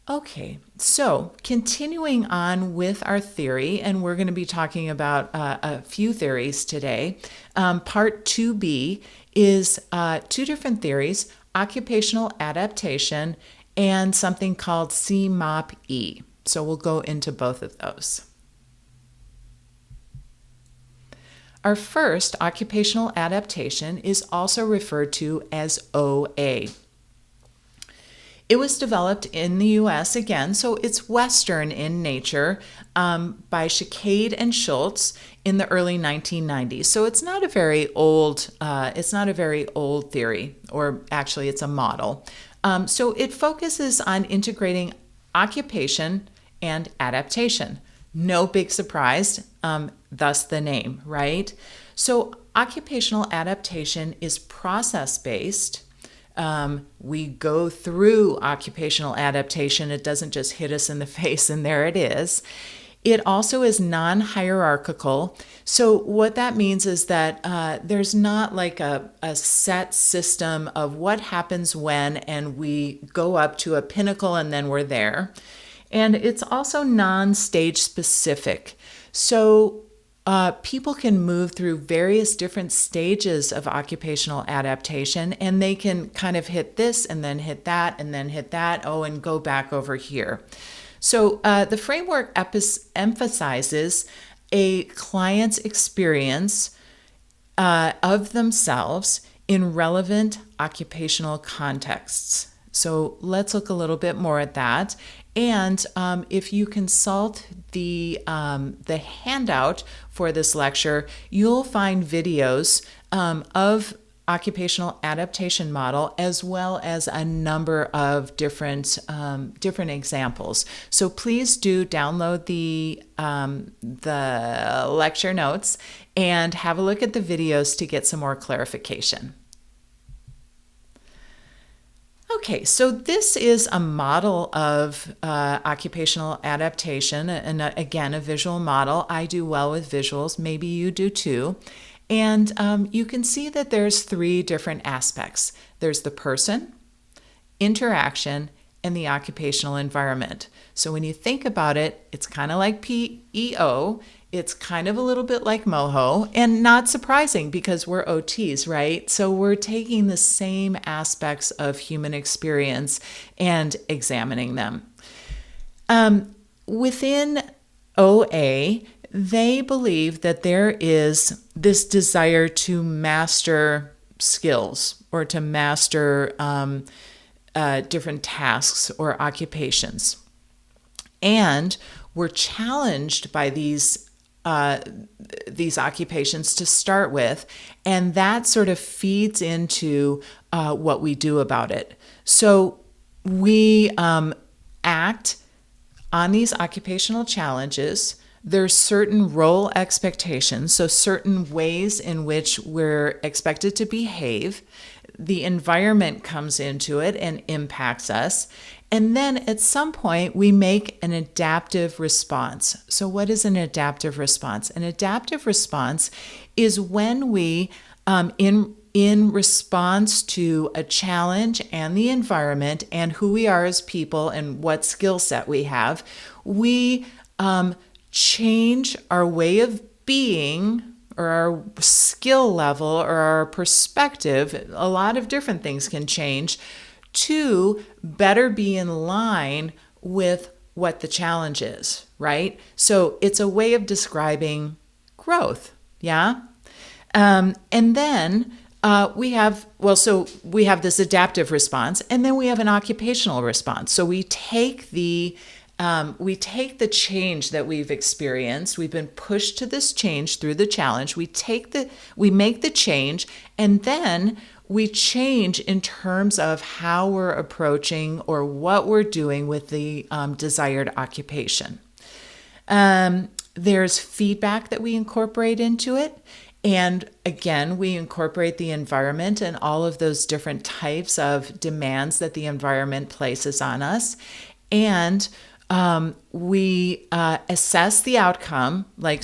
Okay, so continuing on with our theory, and we're going to be talking about a few theories today. Part 2B is two different theories, occupational adaptation and something called CMOP-E. So we'll go into both of those. Our first, occupational adaptation, is also referred to as OA. It was developed in the US again, so it's Western in nature, by Kaye and Schultz in the early 1990s. So it's not a very old, theory, or actually it's a model. So it focuses on integrating occupation and adaptation. No big surprise, thus the name, right? So occupational adaptation is process-based. We go through occupational adaptation. It doesn't just hit us in the face and there it is. It also is non-hierarchical. So what that means is that there's not like a set system of what happens when, and we go up to a pinnacle and then we're there. And it's also non-stage specific. So people can move through various different stages of occupational adaptation, and they can kind of hit this and then hit that and then hit that, and go back over here. So the framework emphasizes a client's experience of themselves in relevant occupational contexts. So let's look a little bit more at that. And if you consult the handout for this lecture, you'll find videos of occupational adaptation model, as well as a number of different examples. So please do download the lecture notes and have a look at the videos to get some more clarification. Okay, so this is a model of occupational adaptation, and again, a visual model. I do well with visuals, maybe you do too. And you can see that there's three different aspects. There's the person, interaction, and the occupational environment. So when you think about it, it's kind of like PEO. It's kind of a little bit like MOHO, and not surprising because we're OTs, right? So we're taking the same aspects of human experience and examining them. Within OA, they believe that there is this desire to master skills or to master different tasks or occupations. And we're challenged by these occupations to start with, and that sort of feeds into what we do about it. So we act on these occupational challenges. There's certain role expectations, so certain ways in which we're expected to behave. The environment comes into it and impacts us. And then at some point, we make an adaptive response. So what is an adaptive response? An adaptive response is when we, in response to a challenge and the environment and who we are as people and what skill set we have, we change our way of being, or our skill level, or our perspective. A lot of different things can change to better be in line with what the challenge is, right? So it's a way of describing growth, yeah? And then we have this adaptive response, and then we have an occupational response. So we take the change that we've experienced. We've been pushed to this change through the challenge. We make the change, and then we change in terms of how we're approaching or what we're doing with the desired occupation. There's feedback that we incorporate into it. And again, we incorporate the environment and all of those different types of demands that the environment places on us. And we assess the outcome, we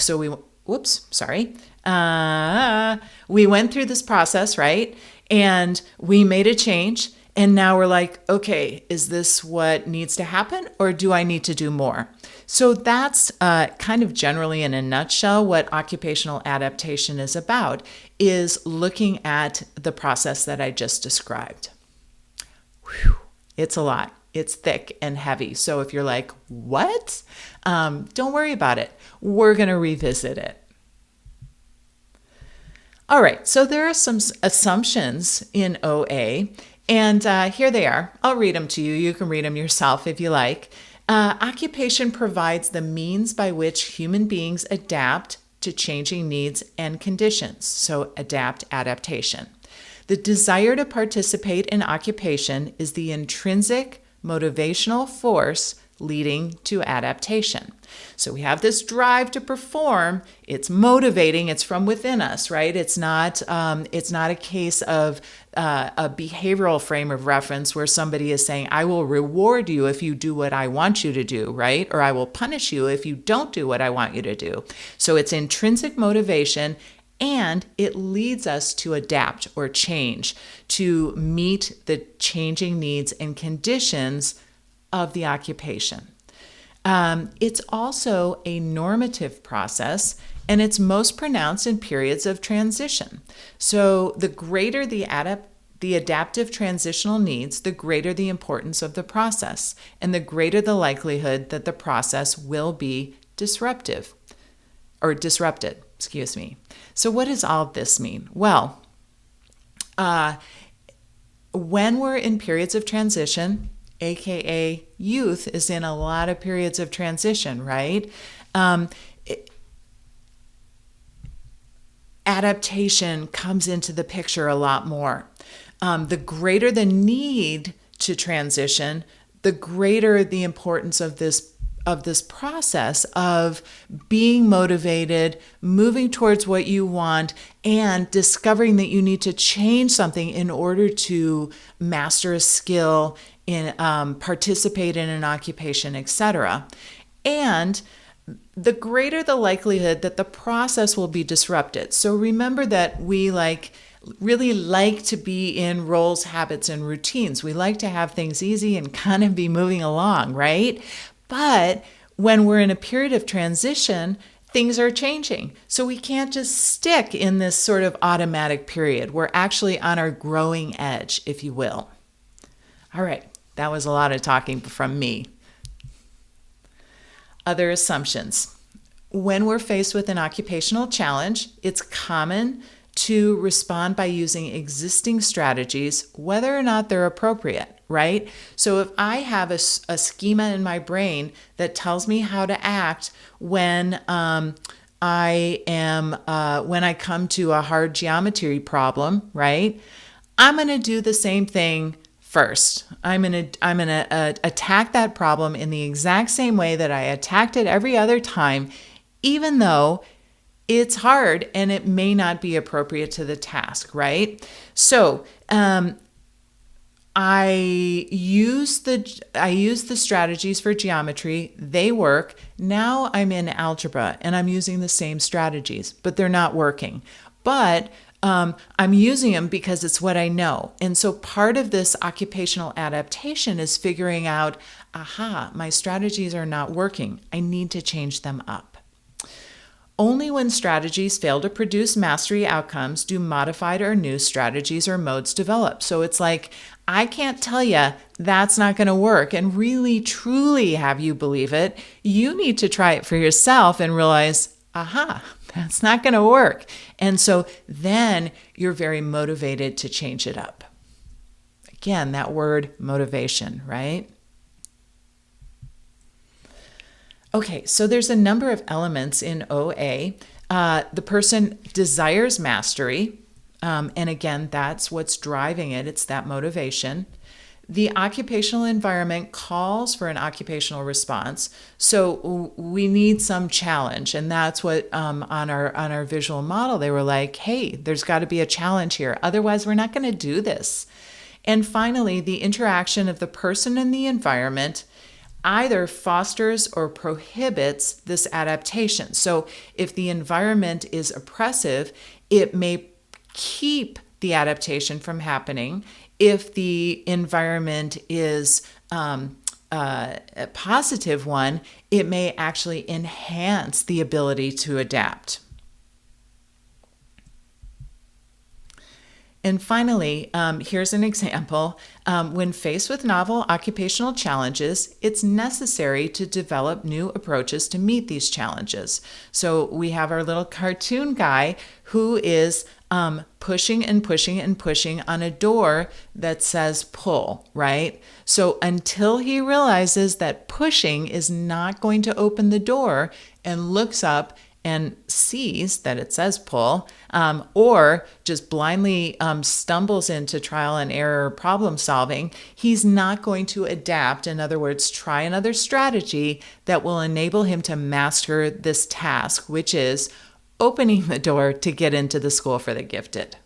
went through this process, right? And we made a change, And now we're like, okay, is this what needs to happen, or do I need to do more? So that's kind of generally in a nutshell what occupational adaptation is about, is looking at the process that I just described. Whew, it's a lot. It's thick and heavy. So if you're like, what? Don't worry about it. We're going to revisit it. All right, so there are some assumptions in OA, and here they are. I'll read them to you. You can read them yourself if you like. Occupation provides the means by which human beings adapt to changing needs and conditions. So adaptation. The desire to participate in occupation is the intrinsic motivational force leading to adaptation. So we have this drive to perform. It's motivating. It's from within us, right? It's not a case of a behavioral frame of reference where somebody is saying, I will reward you if you do what I want you to do, right? Or I will punish you if you don't do what I want you to do. So it's intrinsic motivation, and it leads us to adapt or change to meet the changing needs and conditions of the occupation. It's also a normative process, and it's most pronounced in periods of transition. So the greater the adaptive transitional needs, the greater the importance of the process, and the greater the likelihood that the process will be disrupted. So what does all of this mean? Well, when we're in periods of transition, AKA youth is in a lot of periods of transition, right? Adaptation comes into the picture a lot more. The greater the need to transition, the greater the importance of this process of being motivated, moving towards what you want, and discovering that you need to change something in order to master a skill, in participate in an occupation, etc. And the greater the likelihood that the process will be disrupted. So remember that we really like to be in roles, habits, and routines. We like to have things easy and kind of be moving along, right? But when we're in a period of transition, things are changing. So we can't just stick in this sort of automatic period. We're actually on our growing edge, if you will. All right, that was a lot of talking from me. Other assumptions. When we're faced with an occupational challenge, it's common to respond by using existing strategies, whether or not they're appropriate, right? So if I have a schema in my brain that tells me how to act when I come to a hard geometry problem, right? I'm going to do the same thing first. I'm going to attack that problem in the exact same way that I attacked it every other time, even though it's hard and it may not be appropriate to the task, right? So I use the strategies for geometry. They work. Now I'm in algebra and I'm using the same strategies, but they're not working. But I'm using them because it's what I know. And so part of this occupational adaptation is figuring out, my strategies are not working. I need to change them up. Only when strategies fail to produce mastery outcomes do modified or new strategies or modes develop. So it's like, I can't tell you that's not going to work and really, truly have you believe it. You need to try it for yourself and realize, that's not going to work. And so then you're very motivated to change it up. Again, that word motivation, right? Okay, so there's a number of elements in OA. The person desires mastery, and again, that's what's driving it. It's that motivation. The occupational environment calls for an occupational response, so we need some challenge, and that's what on our visual model they were like, hey, there's got to be a challenge here, otherwise we're not going to do this. And finally, the interaction of the person and the environment either fosters or prohibits this adaptation. So if the environment is oppressive, it may keep the adaptation from happening. If the environment is a positive one, it may actually enhance the ability to adapt. And finally, here's an example. When faced with novel occupational challenges, it's necessary to develop new approaches to meet these challenges. So we have our little cartoon guy who is pushing and pushing and pushing on a door that says pull, right? So until he realizes that pushing is not going to open the door and looks up and sees that it says pull, or just blindly stumbles into trial and error problem solving, he's not going to adapt. In other words, try another strategy that will enable him to master this task, which is opening the door to get into the school for the gifted.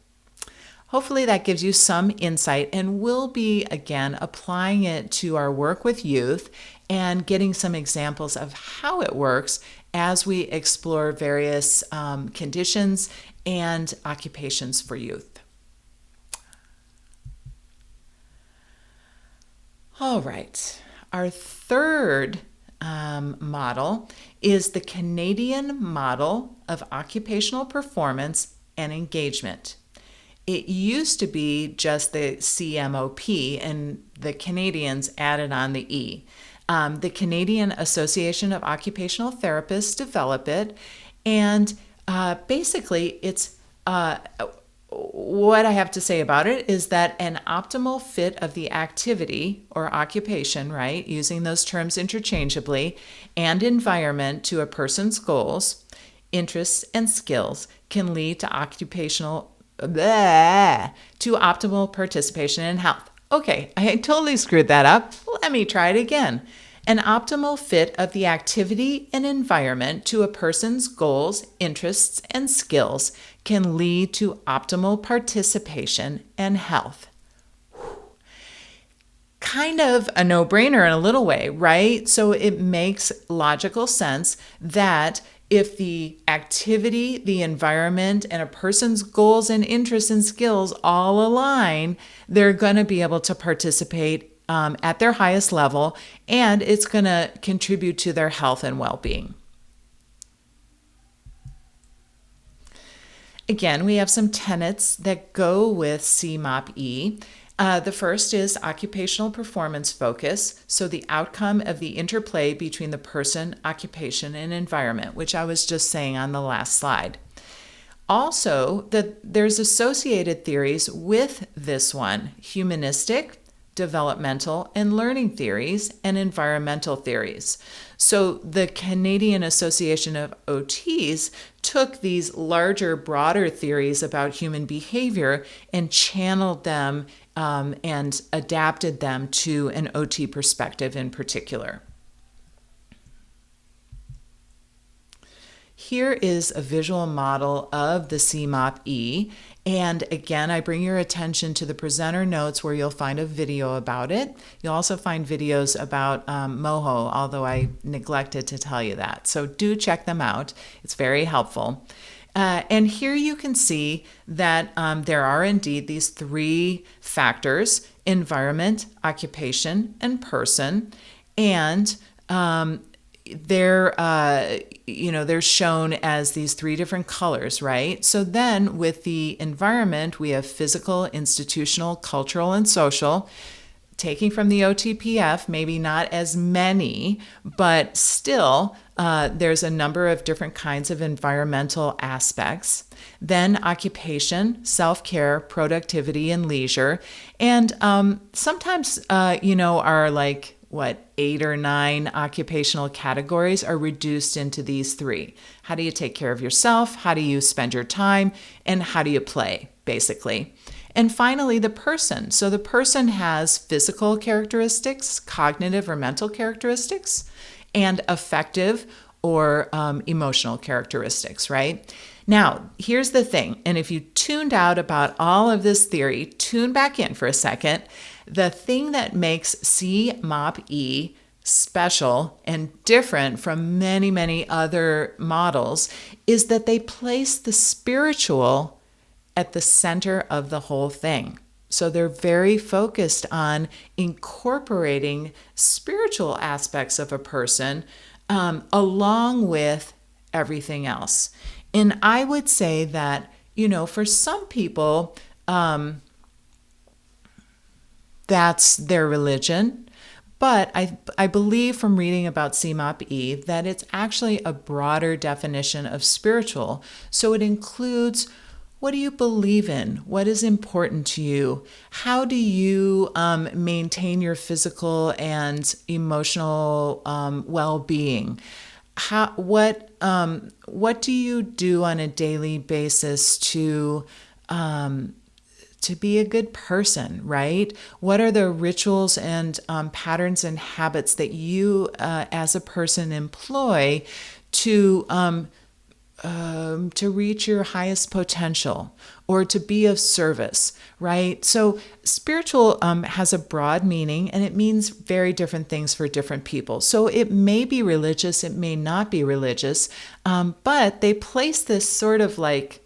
Hopefully that gives you some insight, and we'll be, again, applying it to our work with youth and getting some examples of how it works as we explore various conditions and occupations for youth. All right, our third model is the Canadian model of occupational performance and engagement. It used to be just the CMOP, and the Canadians added on the E. The Canadian Association of Occupational Therapists developed it, and basically it's what I have to say about it is that an optimal fit of the activity or occupation, right, using those terms interchangeably, and environment to a person's goals, interests, and skills can lead to optimal participation in health. Okay, I totally screwed that up. Let me try it again. An optimal fit of the activity and environment to a person's goals, interests, and skills can lead to optimal participation and health. Kind of a no-brainer in a little way, right? So it makes logical sense that if the activity, the environment, and a person's goals and interests and skills all align, they're going to be able to participate at their highest level, and it's going to contribute to their health and well-being. Again, we have some tenets that go with CMOP-E. The first is occupational performance focus, so the outcome of the interplay between the person, occupation, and environment, which I was just saying on the last slide. Also, there's associated theories with this one: humanistic, developmental, and learning theories, and environmental theories. So the Canadian Association of OTs took these larger, broader theories about human behavior and channeled them and adapted them to an OT perspective in particular. Here is a visual model of the CMOP-E. And again, I bring your attention to the presenter notes where you'll find a video about it. You'll also find videos about MOHO, although I neglected to tell you that. So do check them out. It's very helpful. And here you can see that there are indeed these three factors: environment, occupation, and person. And they're shown as these three different colors, right? So then with the environment, we have physical, institutional, cultural, and social. Taking from the OTPF, maybe not as many, but still there's a number of different kinds of environmental aspects. Then occupation, self-care, productivity, and leisure. And sometimes, are like, 8 or 9 occupational categories are reduced into these three. How do you take care of yourself? How do you spend your time? And how do you play, basically? And finally, the person. So the person has physical characteristics, cognitive or mental characteristics, and affective or emotional characteristics, right? Now, here's the thing. And if you tuned out about all of this theory, tune back in for a second. The thing that makes CMOP-E special and different from many, many other models is that they place the spiritual at the center of the whole thing. So they're very focused on incorporating spiritual aspects of a person along with everything else. And I would say that, for some people, that's their religion. But I believe from reading about CMOP-E that it's actually a broader definition of spiritual. So it includes, what do you believe in? What is important to you? How do you maintain your physical and emotional well-being? What do you do on a daily basis to be a good person, right? What are the rituals and patterns and habits that you as a person employ to reach your highest potential or to be of service, right? So spiritual has a broad meaning, and it means very different things for different people. So it may be religious, it may not be religious, but they place this sort of like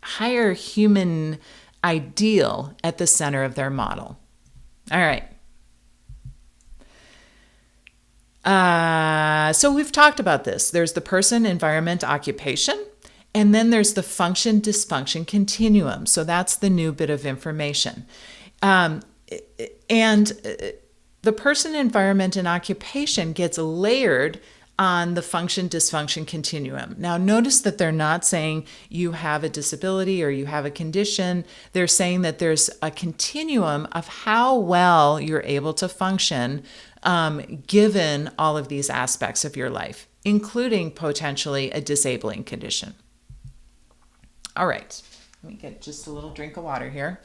higher human ideal at the center of their model. All right. So we've talked about this. There's the person, environment, occupation, and then there's the function, dysfunction continuum. So that's the new bit of information. And the person, environment, and occupation gets layered on the function dysfunction continuum. Now, notice that they're not saying you have a disability or you have a condition. They're saying that there's a continuum of how well you're able to function given all of these aspects of your life, including potentially a disabling condition. All right, let me get just a little drink of water here.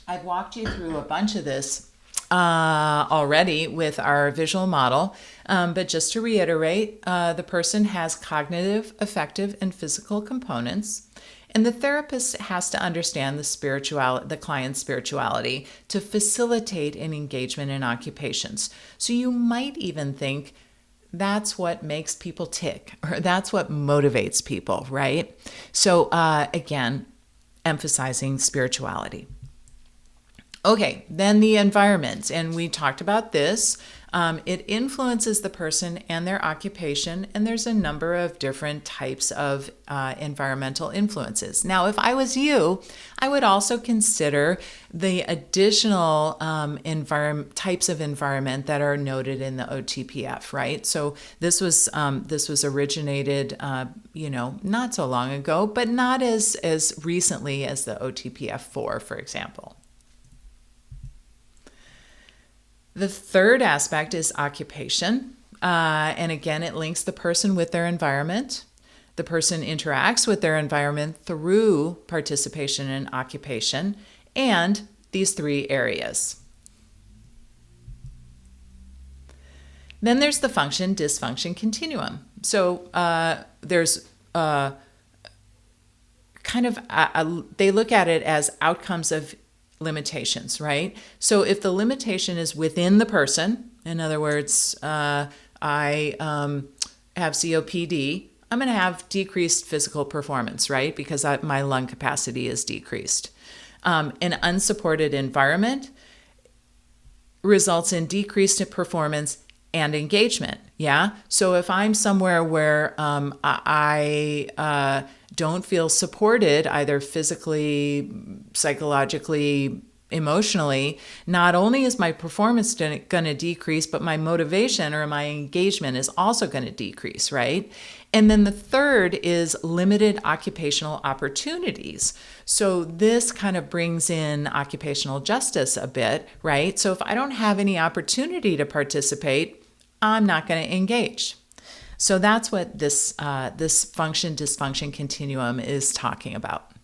I've walked you through a bunch of this already with our visual model, but just to reiterate, the person has cognitive, affective, and physical components, and the therapist has to understand the client's spirituality to facilitate an engagement in occupations. So you might even think that's what makes people tick, or that's what motivates people, right? So again, emphasizing spirituality. Okay, then the environment, and we talked about this. It influences the person and their occupation, and there's a number of different types of environmental influences. Now, if I was you, I would also consider the additional types of environment that are noted in the OTPF, right? So this was originated, not so long ago, but not as recently as the OTPF-4, for example. The third aspect is occupation. And again, it links the person with their environment. The person interacts with their environment through participation in occupation and these three areas. Then there's the function dysfunction continuum. So there's they look at it as outcomes of limitations, right? So if the limitation is within the person, in other words, I have COPD, I'm going to have decreased physical performance, right? Because my lung capacity is decreased. An unsupported environment results in decreased performance and engagement. Yeah. So if I'm somewhere where I don't feel supported, either physically, psychologically, emotionally, not only is my performance going to decrease, but my motivation or my engagement is also going to decrease, right? And then the third is limited occupational opportunities. So this kind of brings in occupational justice a bit, right? So if I don't have any opportunity to participate, I'm not going to engage. So that's what this function dysfunction continuum is talking about.